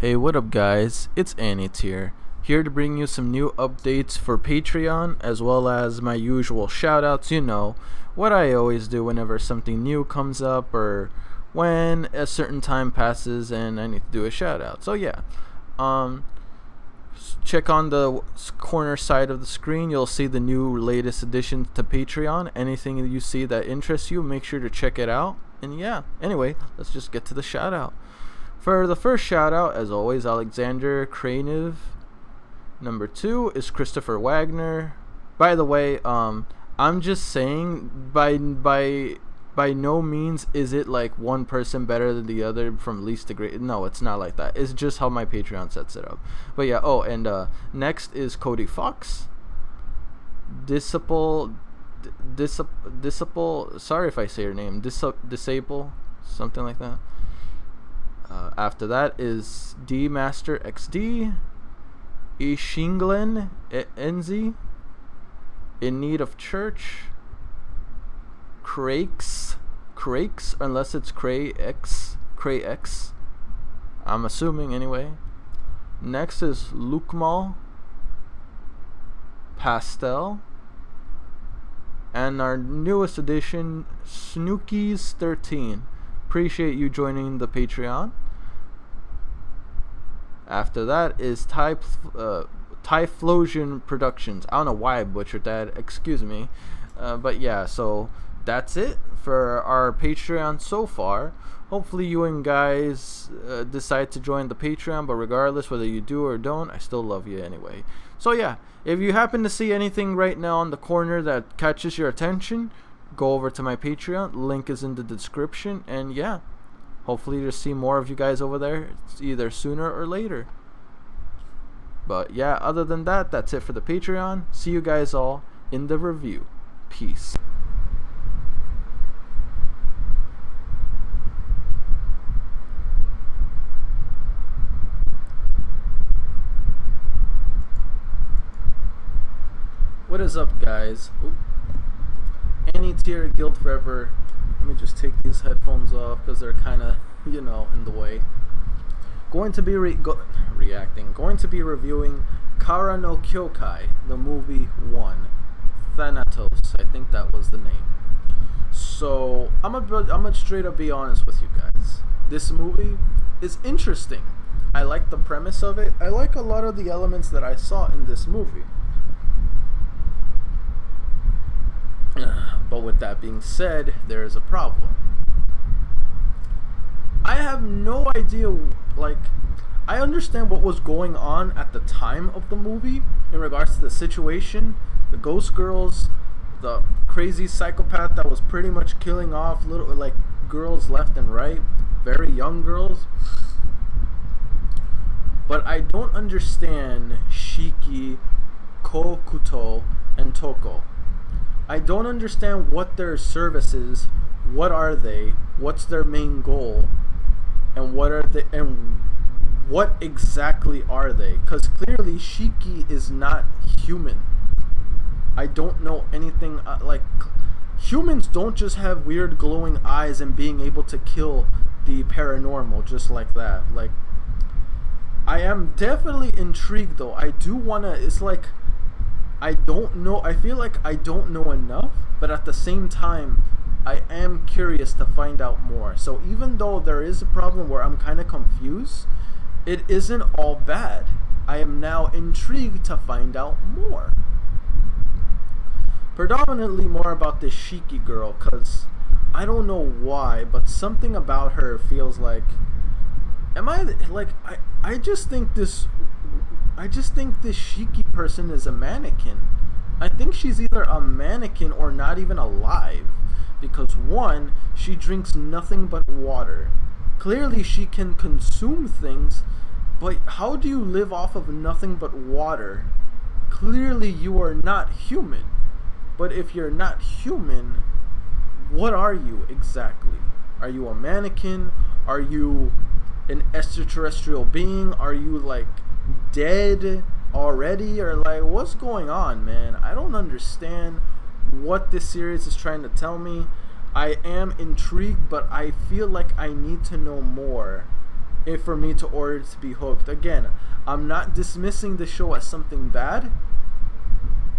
Hey, what up guys? It's Anit here to bring you some new updates for Patreon as well as my usual shoutouts. You know, what I always do whenever something new comes up or when a certain time passes and I need to do a shoutout. So yeah, check on the corner side of the screen. You'll see the new latest additions to Patreon. Anything that you see that interests you, make sure to check it out. And yeah, anyway, let's just get to the shoutout. For the first shout out, as always, Alexander Kraniv. Number 2 is Christopher Wagner. By the way, I'm just saying, by no means is it like one person better than the other from least to great. No, it's not like that. It's just how my Patreon sets it up. But yeah, next is Cody Fox. Disciple. Sorry if I say your name. Disable, something like that. After that is D Master XD, Ishinglen Enzi, In Need of Church, Crakes, unless it's Cray X, I'm assuming anyway. Next is Lukmal, Pastel, and our newest addition, Snookies 13. Appreciate you joining the Patreon. After that is Typhlosion Productions. I don't know why I butchered that. Excuse me. But yeah, so that's it for our Patreon so far. Hopefully you and guys decide to join the Patreon. But regardless, whether you do or don't, I still love you anyway. So yeah, if you happen to see anything right now on the corner that catches your attention, go over to my Patreon. Link is in the description. And yeah, hopefully to see more of you guys over there. It's either sooner or later. But yeah, other than that, that's it for the Patreon. See you guys all in the review. Peace. What is up, guys? Any tier Guild Forever. Let me just take these headphones off because they're kind of, in the way. Going to be Going to be reviewing Kara no Kyoukai, the movie 1. Thanatos, I think that was the name. So I'm gonna straight up be honest with you guys. This movie is interesting. I like the premise of it. I like a lot of the elements that I saw in this movie. But with that being said, there is a problem. I have no idea, I understand what was going on at the time of the movie in regards to the situation, the ghost girls, the crazy psychopath that was pretty much killing off girls left and right, very young girls. But I don't understand Shiki, Kokuto, and Toko. I don't understand what their service is, what are they, what's their main goal, and what exactly are they? Because clearly Shiki is not human. I don't know anything, humans don't just have weird glowing eyes and being able to kill the paranormal just like that. I am definitely intrigued though. I do wanna, I don't know. I feel like I don't know enough, but at the same time, I am curious to find out more. So even though there is a problem where I'm kind of confused, it isn't all bad. I am now intrigued to find out more. Predominantly more about this Shiki girl, because I don't know why, but something about her feels like... I just think this Shiki person is a mannequin. I think she's either a mannequin or not even alive. Because one, she drinks nothing but water. Clearly she can consume things, but how do you live off of nothing but water? Clearly you are not human. But if you're not human, what are you exactly? Are you a mannequin? Are you an extraterrestrial being? Are you dead already? Or what's going on, man? I don't understand what this series is trying to tell me. I am intrigued, but I feel like I need to know more for me to order to be hooked. Again, I'm not dismissing the show as something bad,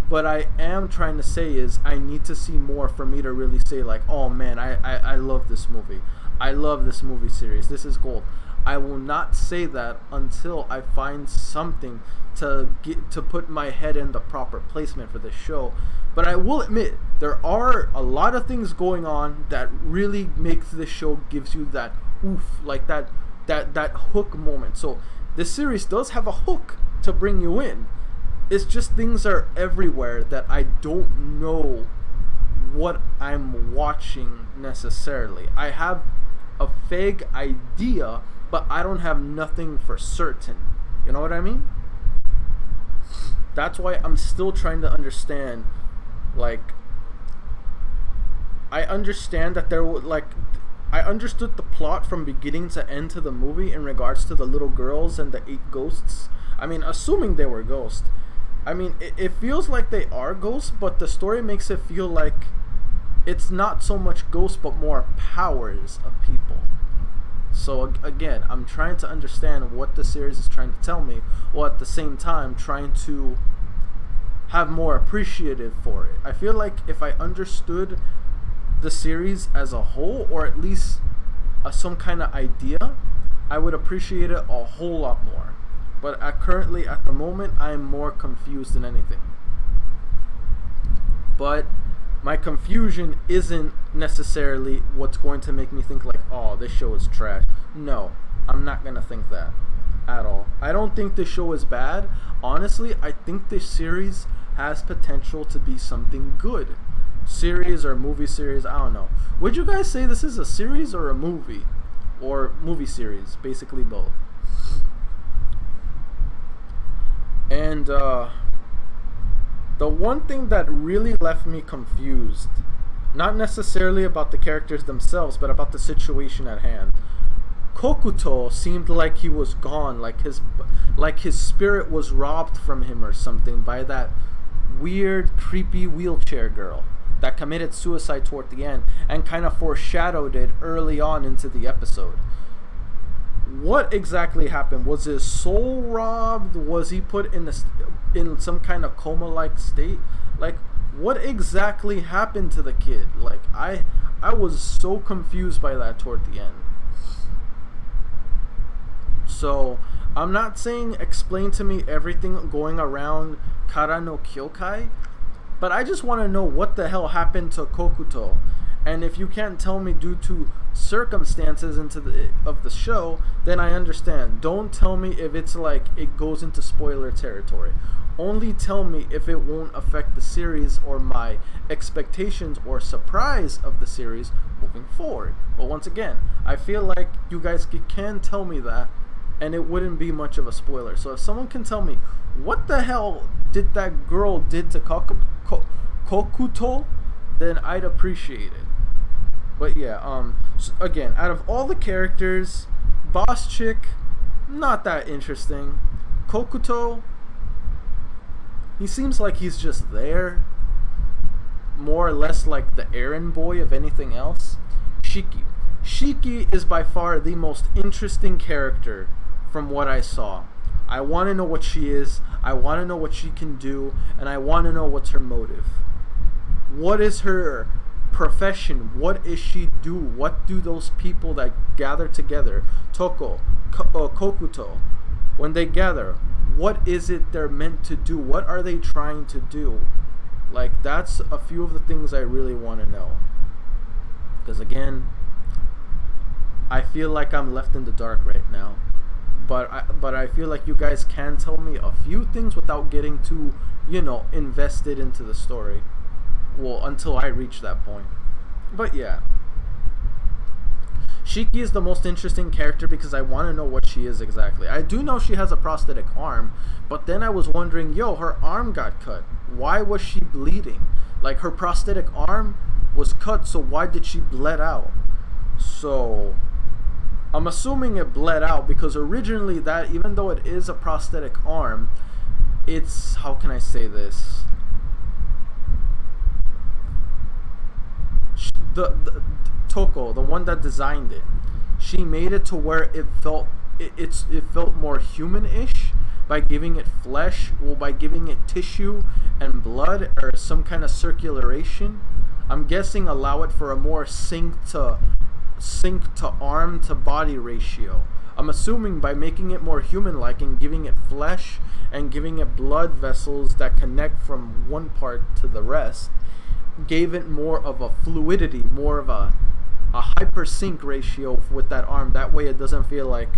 but I am trying to say is I need to see more for me to really say like, oh man, I love this movie. I love this movie series. This is gold. I will not say that until I find something to put my head in the proper placement for this show. But I will admit, there are a lot of things going on that really makes this show, gives you that oof, like that hook moment. So this series does have a hook to bring you in. It's just things are everywhere that I don't know what I'm watching necessarily. I have a vague idea, but I don't have nothing for certain. You know what I mean? That's why I'm still trying to understand. Like, I understand that there would I understood the plot from beginning to end to the movie in regards to the little girls and the 8 ghosts. I mean, assuming they were ghosts. I mean, it feels like they are ghosts, but the story makes it feel like it's not so much ghosts, but more powers of people. So again, I'm trying to understand what the series is trying to tell me, while at the same time trying to have more appreciative for it. I feel like if I understood the series as a whole, or at least some kind of idea, I would appreciate it a whole lot more. But currently, at the moment, I'm more confused than anything. But my confusion isn't necessarily what's going to make me think like, oh, this show is trash. No, I'm not going to think that at all. I don't think this show is bad. Honestly, I think this series has potential to be something good. Series or movie series, I don't know. Would you guys say this is a series or a movie? Or movie series, basically both. And the one thing that really left me confused, not necessarily about the characters themselves, but about the situation at hand. Kokuto seemed like he was gone, like his spirit was robbed from him or something by that weird, creepy wheelchair girl that committed suicide toward the end and kind of foreshadowed it early on into the episode. What exactly happened? Was his soul robbed? Was he put in some kind of coma-like state? Like, what exactly happened to the kid? Like, I was so confused by that toward the end. So, I'm not saying explain to me everything going around Kara no Kyoukai, but I just want to know what the hell happened to Kokuto. And if you can't tell me due to circumstances of the show, then I understand. Don't tell me if it's like it goes into spoiler territory. Only tell me if it won't affect the series or my expectations or surprise of the series moving forward. But once again, I feel like you guys can tell me that, and it wouldn't be much of a spoiler. So if someone can tell me what the hell did that girl did to Kokuto, then I'd appreciate it. But yeah, so again, out of all the characters, Boss Chick, not that interesting. Kokuto, he seems like he's just there, more or less like the errand boy of anything else. Shiki is by far the most interesting character from what I saw. I want to know what she is, I want to know what she can do, and I want to know what's her motive. What is her profession? What is she do? What do those people that gather together, Kokuto, when they gather, what is it they're meant to do? What are they trying to do? Like, that's a few of the things I really want to know. Because again, I feel like I'm left in the dark right now. But I feel like you guys can tell me a few things without getting too, invested into the story. Well, until I reach that point. But yeah. Shiki is the most interesting character because I want to know what she is exactly. I do know she has a prosthetic arm, but then I was wondering, her arm got cut. Why was she bleeding? Like, her prosthetic arm was cut, so why did she bled out? So, I'm assuming it bled out because originally that, even though it is a prosthetic arm, it's, how can I say this? The Toko, the one that designed it, she made it to where it it felt more human-ish by giving it flesh, well, by giving it tissue and blood or some kind of circulation. I'm guessing allow it for a more sync to arm to body ratio. I'm assuming by making it more human-like and giving it flesh and giving it blood vessels that connect from one part to the rest, gave it more of a fluidity, more of a hyper sync ratio with that arm. That way it doesn't feel like,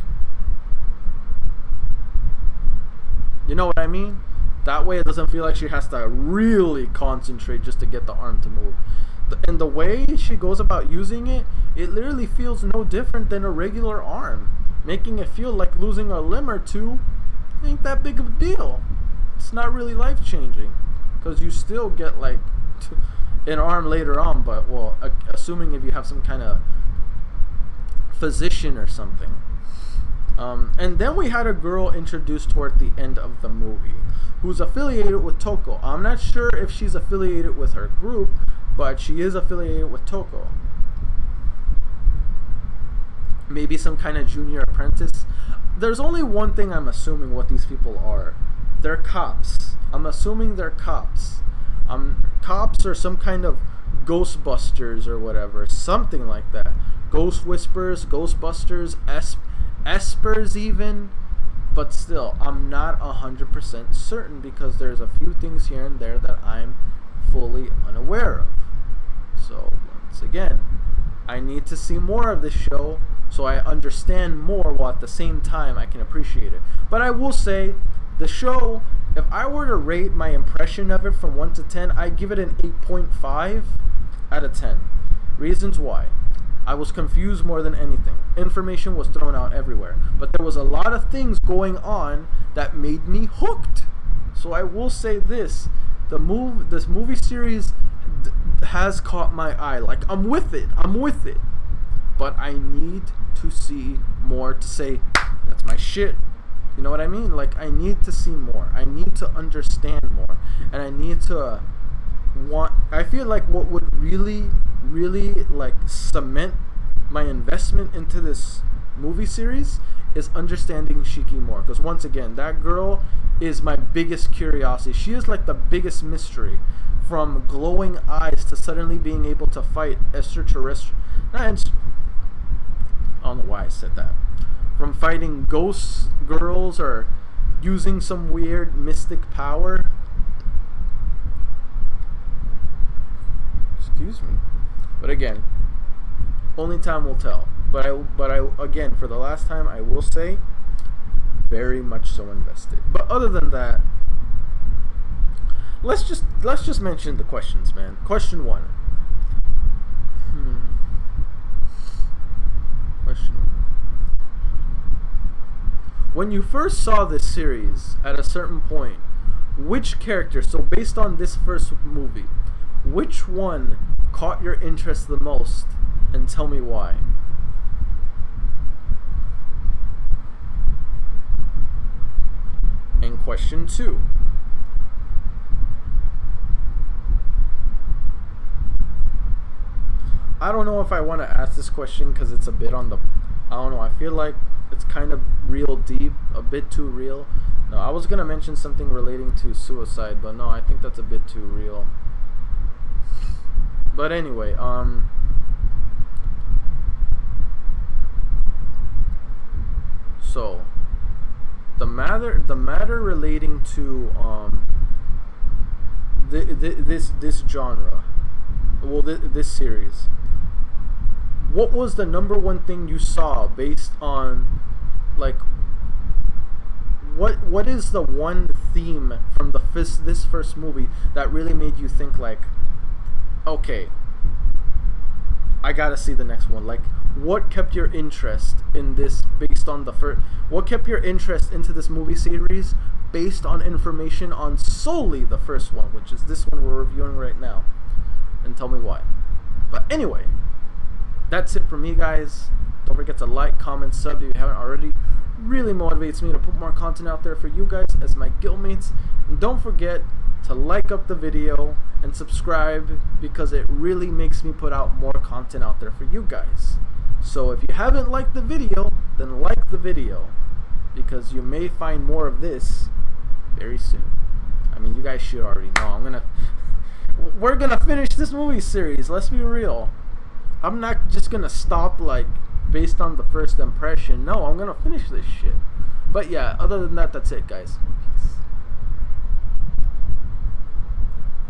you know what I mean? That way it doesn't feel like she has to really concentrate just to get the arm to move. And the way she goes about using it, it literally feels no different than a regular arm, making it feel like losing a limb or two ain't that big of a deal. It's not really life-changing, because you still get like an arm later on, but well, assuming if you have some kind of physician or something. And then we had a girl introduced toward the end of the movie who's affiliated with Toko. I'm not sure if she's affiliated with her group, but she is affiliated with Toko. Maybe some kind of junior apprentice. There's only one thing I'm assuming what these people are. They're cops. I'm assuming they're cops. Cops or some kind of Ghostbusters or whatever. Something like that. Ghost Whisperers, Ghostbusters, Espers even. But still, I'm not 100% certain because there's a few things here and there that I'm fully unaware of. So, once again, I need to see more of this show so I understand more while at the same time I can appreciate it. But I will say, the show, if I were to rate my impression of it from 1 to 10, I'd give it an 8.5 out of 10. Reasons why. I was confused more than anything. Information was thrown out everywhere. But there was a lot of things going on that made me hooked. So I will say this. This movie series has caught my eye. Like, I'm with it. But I need to see more to say, that's my shit. You know what I mean? Like, I need to see more. I need to understand more. And I need to I feel like what would really, really, like, cement my investment into this movie series is understanding Shiki more. Because once again, that girl is my biggest curiosity. She is like the biggest mystery. From glowing eyes to suddenly being able to fight extraterrestrial. I don't know why I said that. From fighting ghost girls or using some weird mystic power. Excuse me. But again, only time will tell. But I again, for the last time, I will say, very much so invested. But other than that, let's just mention the questions, man. Question 1. Question 1. When you first saw this series, at a certain point, which character, so based on this first movie, which one caught your interest the most, and tell me why? And question 2. I don't know if I want to ask this question because it's a bit on the, I don't know, I feel like it's kind of real deep, a bit too real. No, I was going to mention something relating to suicide, but no, I think that's a bit too real. But anyway, so the matter relating to this genre, well, this series. What was the number one thing you saw based on, like, what is the one theme from this first movie that really made you think like, okay, I gotta see the next one? Like, what kept your interest in this based on the first? What kept your interest into this movie series based on information on solely the first one, which is this one we're reviewing right now? And tell me why. But anyway, that's it for me, guys. Don't forget to like, comment, sub if you haven't already. Really motivates me to put more content out there for you guys as my guildmates. And don't forget to like up the video and subscribe because it really makes me put out more content out there for you guys. So if you haven't liked the video, then like the video, because you may find more of this very soon. I mean, you guys should already know. We're gonna finish this movie series. Let's be real. I'm not just gonna stop like based on the first impression. No, I'm gonna finish this shit. But yeah, other than that, that's it, guys.